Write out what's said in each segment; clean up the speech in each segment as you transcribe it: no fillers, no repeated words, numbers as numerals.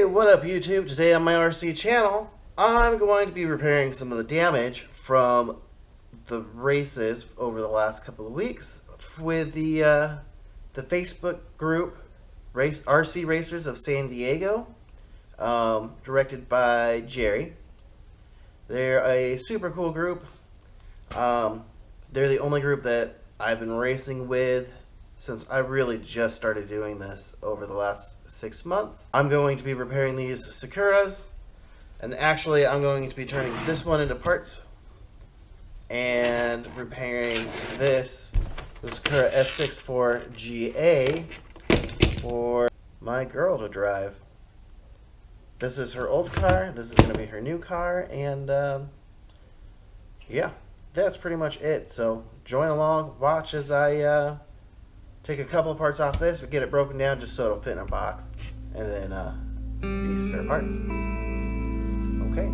What up YouTube? Today on my RC channel, I'm going to be repairing some of the damage from the races over the last couple of weeks with the Facebook group RC Racers of San Diego, directed by Jerry. They're a super cool group. They're the only group that I've been racing with since I really just started doing this over the last 6 months. I'm going to be repairing these Sakuras, and actually I'm going to be turning this one into parts and repairing the Sakura S64GA for my girl to drive. This is her old car, this is going to be her new car, and yeah, that's pretty much it. So join along, watch as I take a couple of parts off this, but get it broken down just so it'll fit in a box, and then be spare parts. Okay.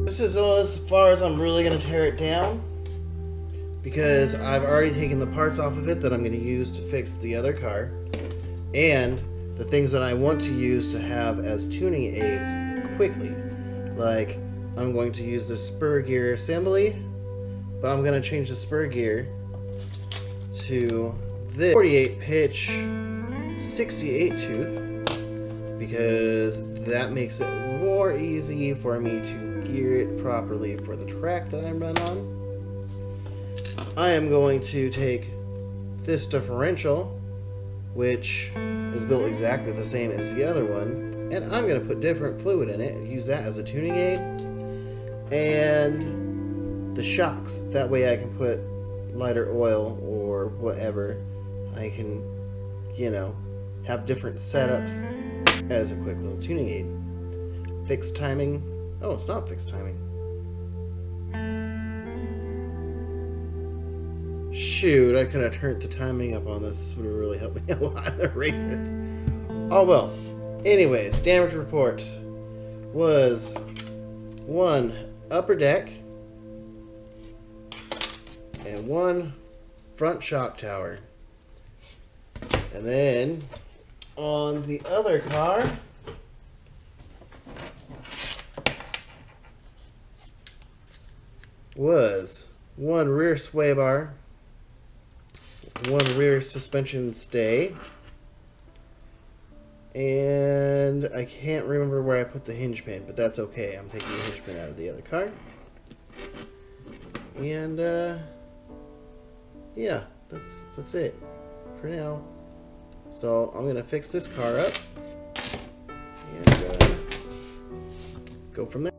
This is as far as I'm really going to tear it down, because I've already taken the parts off of it that I'm going to use to fix the other car, and the things that I want to use to have as tuning aids quickly. Like, I'm going to use the spur gear assembly, but I'm going to change the spur gear to this 48 pitch 68 tooth, because that makes it more easy for me to gear it properly for the track that I run on. I am going to take this differential, which is built exactly the same as the other one, and I'm going to put different fluid in it and use that as a tuning aid, and the shocks. That way I can put lighter oil or whatever. I can, you know, have different setups as a quick little tuning aid. Fixed timing. Oh, it's not fixed timing. Shoot, I could have turned the timing up on this. This would have really helped me a lot in the races. Oh well. Anyways, damage report was 1 upper deck and 1 front shock tower. And then on the other car, was 1 rear sway bar, 1 rear suspension stay, and I can't remember where I put the hinge pin, but that's okay. I'm taking the hinge pin out of the other car. And yeah, that's it for now. So I'm gonna fix this car up and go from there.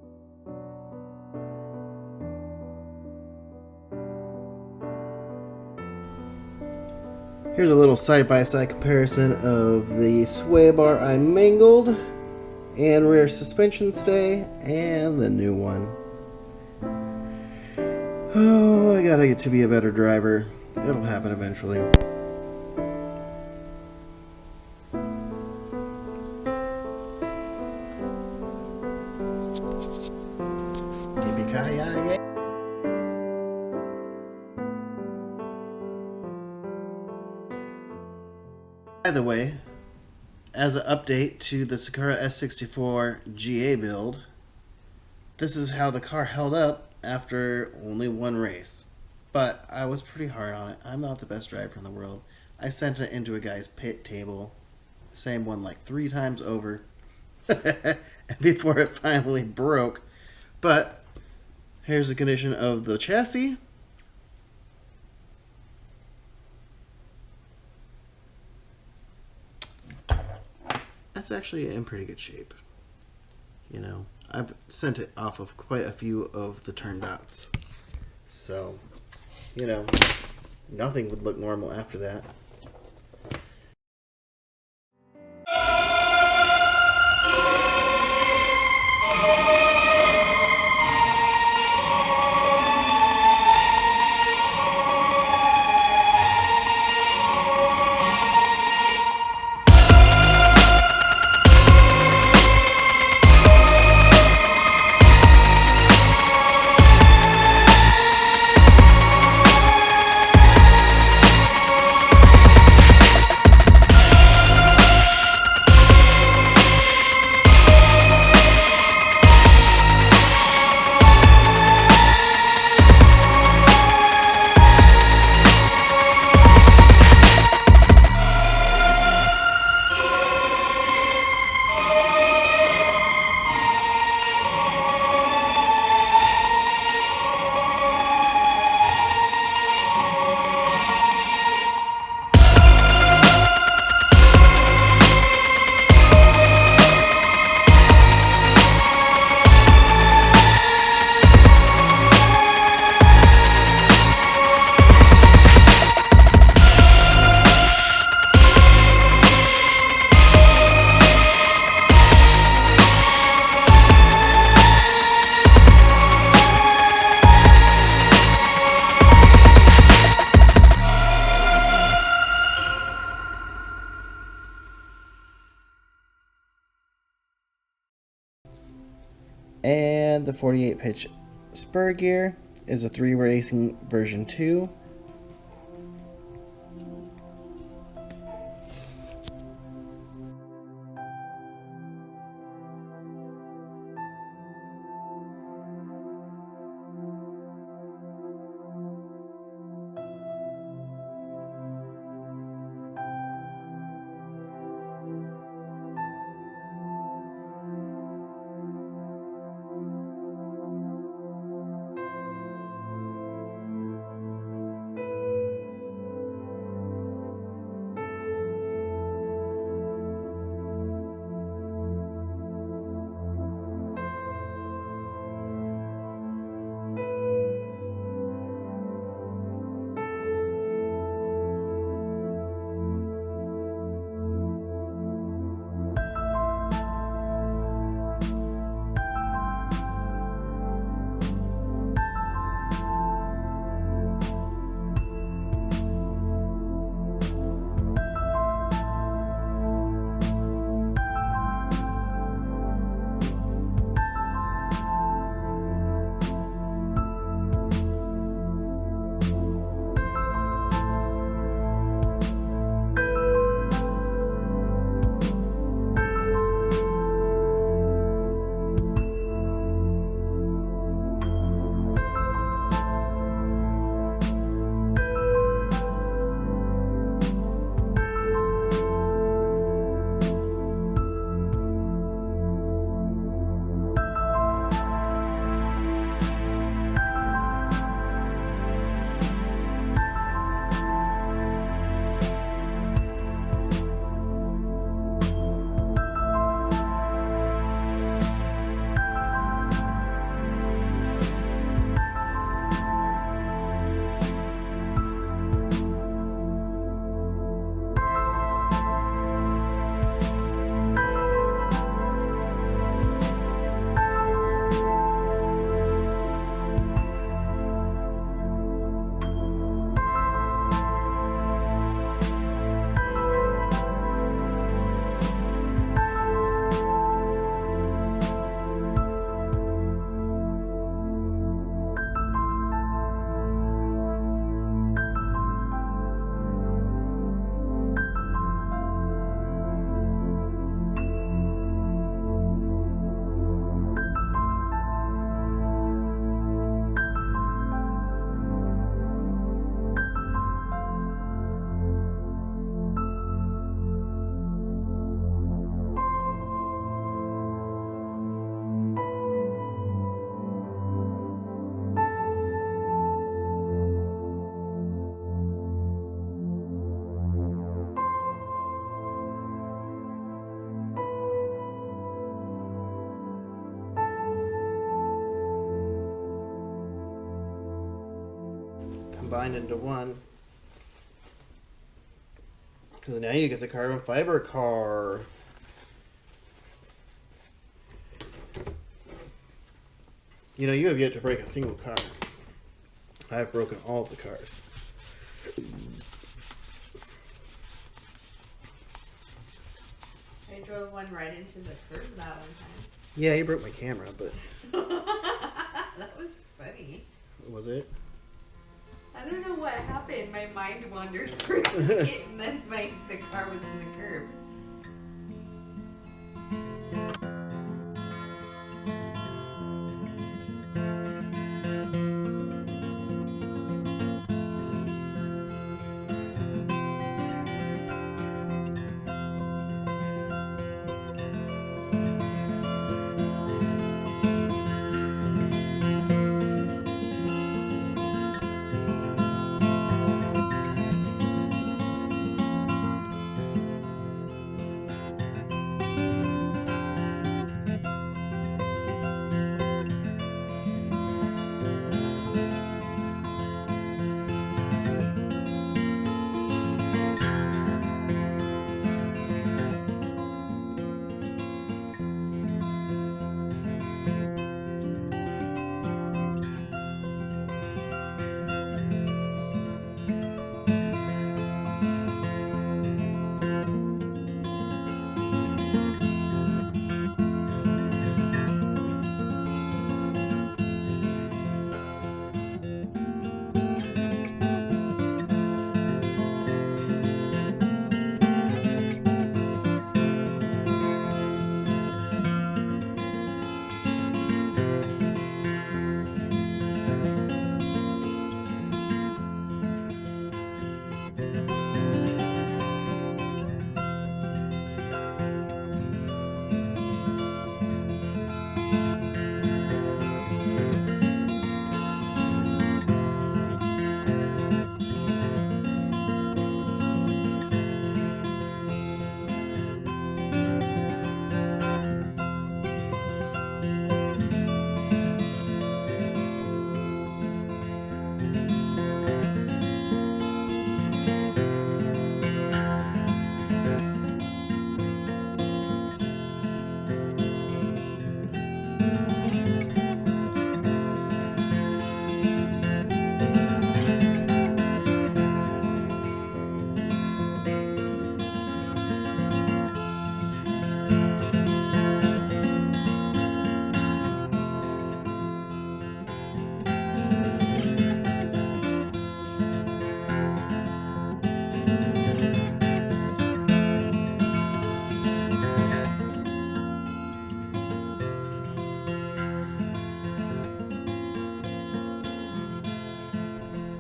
Here's a little side-by-side comparison of the sway bar I mangled and rear suspension stay and the new one. Oh, I gotta get to be a better driver. It'll happen eventually. Yippee-ki-yay. By the way, as an update to the Sakura S64GA build, this is how the car held up after only 1 race. But I was pretty hard on it. I'm not the best driver in the world. I sent it into a guy's pit table, same one like 3 times over, before it finally broke. But Here's the condition of the chassis. That's actually in pretty good shape. You know, I've sent it off of quite a few of the turn dots. So, you know, nothing would look normal after that. And the 48 pitch spur gear is a 3 Racing version 2. combined into one. Because now you get the carbon fiber car. You know, you have yet to break a single car. I have broken all of the cars. I drove one right into the curb that one time. Yeah, you broke my camera, but... That was funny. Was it? I don't know what happened. My mind wandered for a second, and then the car was in the curb.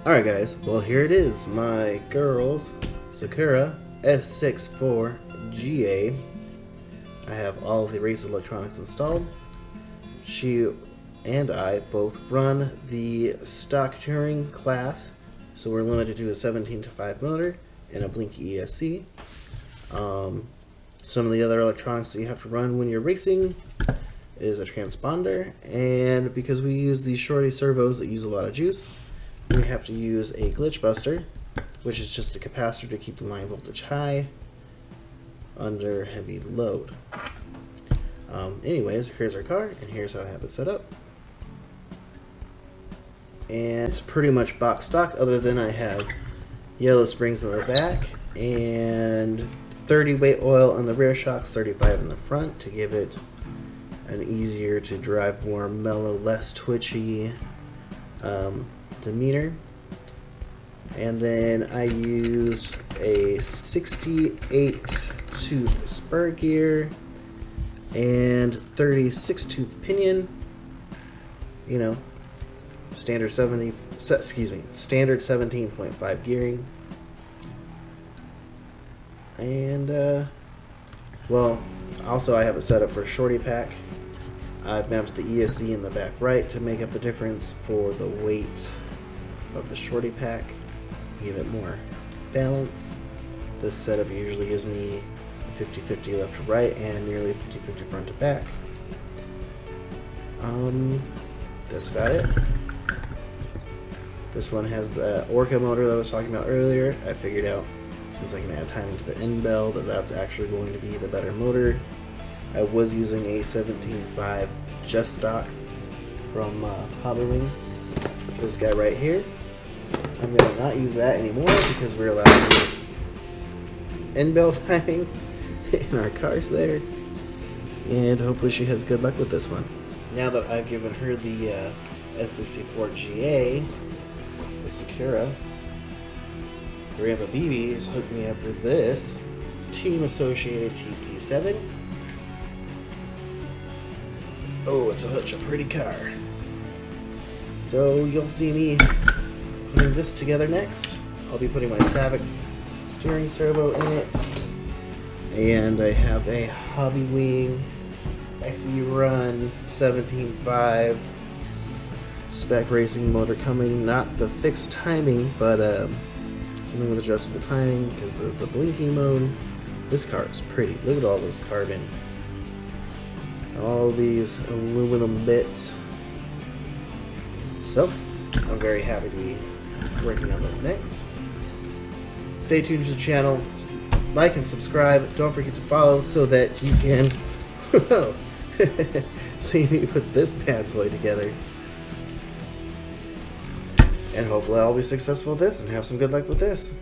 Alright guys, well here it is, my girl's Sakura S64GA. I have all of the race electronics installed. She and I both run the stock touring class, so we're limited to a 17:5 motor and a Blinky ESC. Some of the other electronics that you have to run when you're racing is a transponder, and because we use these shorty servos that use a lot of juice, we have to use a glitch buster, which is just a capacitor to keep the line voltage high under heavy load. Anyways, here's our car, and here's how I have it set up. And it's pretty much box stock, other than I have yellow springs in the back and 30 weight oil on the rear shocks, 35 in the front, to give it an easier to drive, more mellow, less twitchy demeanor. And then I used a 68 tooth spur gear and 36 tooth pinion. You know, standard 17.5 gearing. And well, also I have it set up for a shorty pack. I've mapped the ESC in the back right to make up the difference for the weight of the shorty pack, give it more balance. This setup usually gives me 50-50 left to right and nearly 50-50 front to back. That's about it. This one has the Orca motor that I was talking about earlier. I figured out, since I can add timing to the end bell, that that's actually going to be the better motor. I was using a 17.5 just stock from Hobberwing. This guy right here. I'm going to not use that anymore because we're allowed to use end bell timing in our cars there. And hopefully she has good luck with this one. Now that I've given her the S64GA, the Sakura, Grandpa BB has hooked me up with this Team Associated TC7. Oh, it's such a pretty car. So you'll see me putting this together next. I'll be putting my Savix steering servo in it. And I have a Hobbywing XE Run 17.5 spec racing motor coming. Not the fixed timing, but something with adjustable timing because of the blinking mode. This car is pretty. Look at all this carbon. All these aluminum bits. So, I'm very happy to be working on this next. Stay tuned to the channel. Like and subscribe. Don't forget to follow so that you can see me put this bad boy together. And hopefully I'll be successful with this and have some good luck with this.